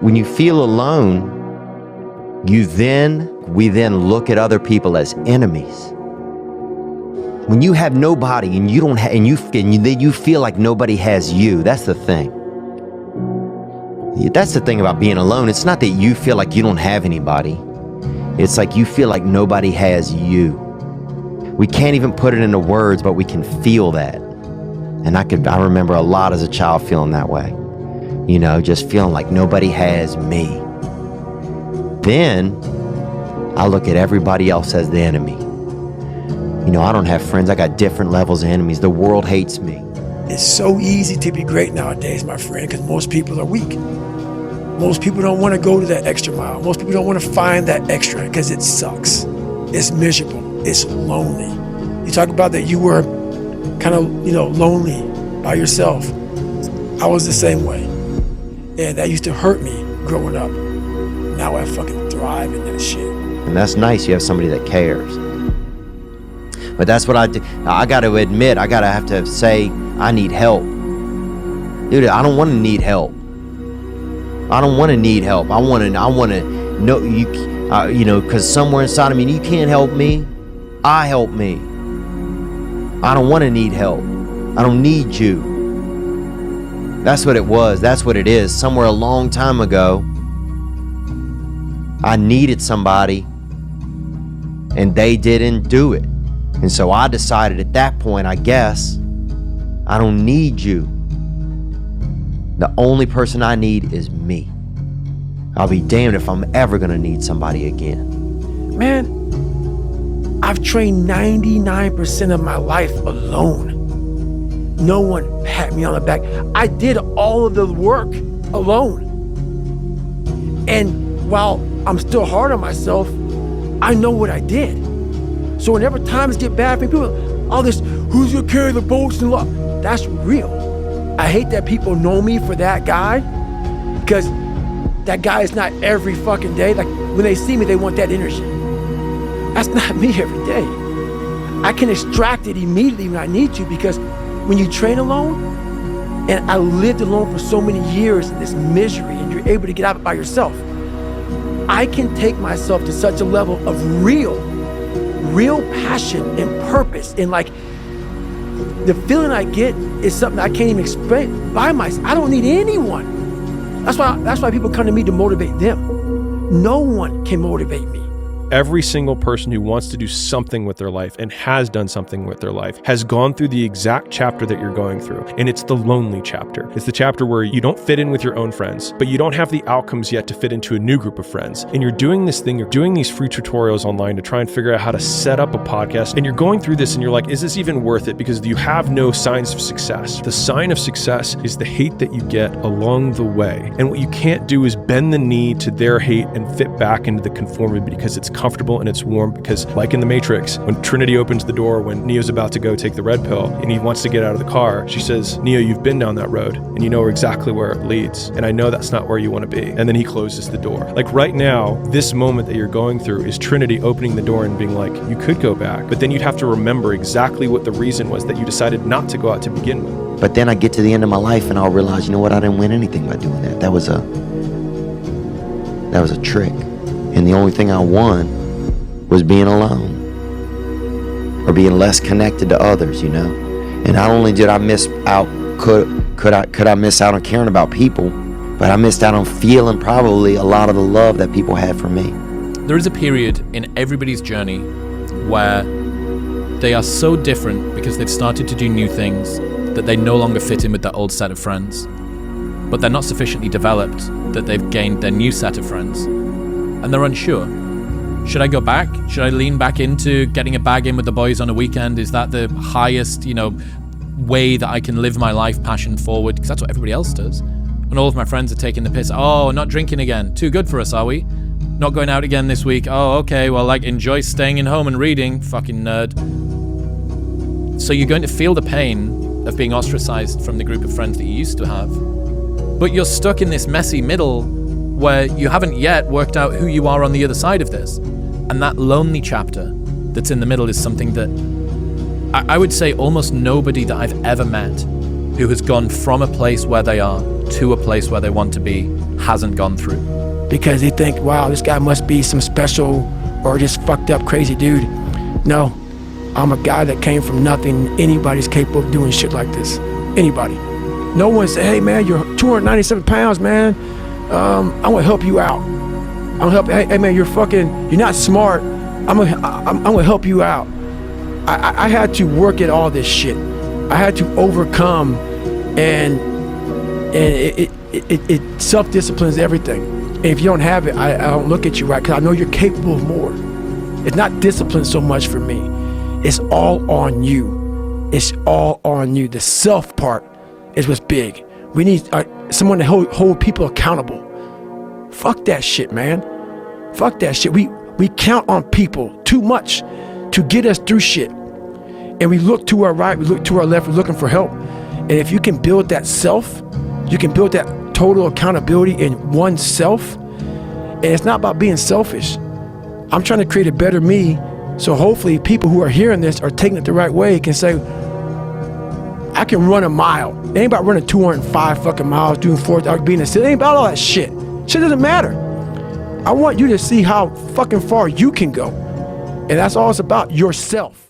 When you feel alone, we then look at other people as enemies. When you have nobody and you don't have, and you feel like nobody has you, that's the thing. That's the thing about being alone. It's not that you feel like you don't have anybody. It's like you feel like nobody has you. We can't even put it into words, but we can feel that. And I remember a lot as a child feeling that way. You know, just feeling like nobody has me. Then I look at everybody else as the enemy. You know, I don't have friends. I got different levels of enemies. The world hates me. It's so easy to be great nowadays, my friend, because most people are weak. Most people don't want to go to that extra mile. Most people don't want to find that extra because it sucks. It's miserable. It's lonely. You talk about that you were kind of, lonely by yourself. I was the same way. And that used to hurt me growing up. Now I fucking thrive in that shit. And that's nice. You have somebody that cares. But that's what I do. I got to admit, have to say, I need help. Dude, I don't want to need help. I don't want to need help. I want to know you, because somewhere inside of me, you can't help me. I help me. I don't want to need help. I don't need you. That's what it was. That's what it is. Somewhere a long time ago, I needed somebody and they didn't do it. And so I decided at that point, I guess, I don't need you. The only person I need is me. I'll be damned if I'm ever gonna need somebody again. Man, I've trained 99% of my life alone. No one pat me on the back. I did all of the work alone. And while I'm still hard on myself, I know what I did. So whenever times get bad for me, people, all this, who's gonna carry the boats and love? That's real. I hate that people know me for that guy, because that guy is not every fucking day. Like when they see me, they want that energy. That's not me every day. I can extract it immediately when I need to, because when you train alone, and I lived alone for so many years in this misery, and you're able to get out of it by yourself, I can take myself to such a level of real passion and purpose, and like the feeling I get is something I can't even explain by myself. I don't need anyone. That's why people come to me to motivate them. No one can motivate me. Every single person who wants to do something with their life and has done something with their life has gone through the exact chapter that you're going through. And it's the lonely chapter. It's the chapter where you don't fit in with your own friends, but you don't have the outcomes yet to fit into a new group of friends. And you're doing this thing, you're doing these free tutorials online to try and figure out how to set up a podcast. And you're going through this and you're like, is this even worth it? Because you have no signs of success. The sign of success is the hate that you get along the way. And what you can't do is bend the knee to their hate and fit back into the conformity because it's comfortable and it's warm. Because like in the Matrix, when Trinity opens the door, when Neo's about to go take the red pill and he wants to get out of the car, she says, Neo, you've been down that road and you know exactly where it leads. And I know that's not where you want to be. And then he closes the door. Like right now, this moment that you're going through is Trinity opening the door and being like, you could go back, but then you'd have to remember exactly what the reason was that you decided not to go out to begin with. But then I get to the end of my life and I'll realize, you know what, I didn't win anything by doing that. That was a trick. And the only thing I won was being alone or being less connected to others, you know. And not only did I miss out, could I miss out on caring about people, but I missed out on feeling probably a lot of the love that people had for me. There is a period in everybody's journey where they are so different because they've started to do new things that they no longer fit in with their old set of friends. But they're not sufficiently developed that they've gained their new set of friends. And they're unsure. Should I go back? Should I lean back into getting a bag in with the boys on a weekend? Is that the highest, way that I can live my life passion forward? Because that's what everybody else does. And all of my friends are taking the piss. Oh, not drinking again. Too good for us, are we? Not going out again this week. Oh, okay. Well, enjoy staying in home and reading. Fucking nerd. So you're going to feel the pain of being ostracized from the group of friends that you used to have. But you're stuck in this messy middle where you haven't yet worked out who you are on the other side of this. And that lonely chapter that's in the middle is something that I would say almost nobody that I've ever met who has gone from a place where they are to a place where they want to be hasn't gone through? Because they think, wow, this guy must be some special or just fucked up crazy dude. No, I'm a guy that came from nothing. Anybody's capable of doing shit like this. Anybody. No one say, hey man, you're 297 pounds, man. I'm gonna help you out. I'm gonna help. Hey man, you're not smart. I'm gonna help you out. I had to work at all this shit. I had to overcome, and it self-disciplines everything. And if you don't have it, I don't look at you right, because I know you're capable of more. It's not discipline so much for me. It's all on you. It's all on you. The self part is what's big. We need someone to hold people accountable. Fuck that shit, man. Fuck that shit. We count on people too much to get us through shit. And we look to our right, we look to our left, we're looking for help. And if you can build that self, you can build that total accountability in oneself. And it's not about being selfish. I'm trying to create a better me, so hopefully people who are hearing this are taking it the right way, can say, I can run a mile. It ain't about running 205 fucking miles, doing 4 hours, being a city. It ain't about all that shit. Shit doesn't matter. I want you to see how fucking far you can go. And that's all it's about, yourself.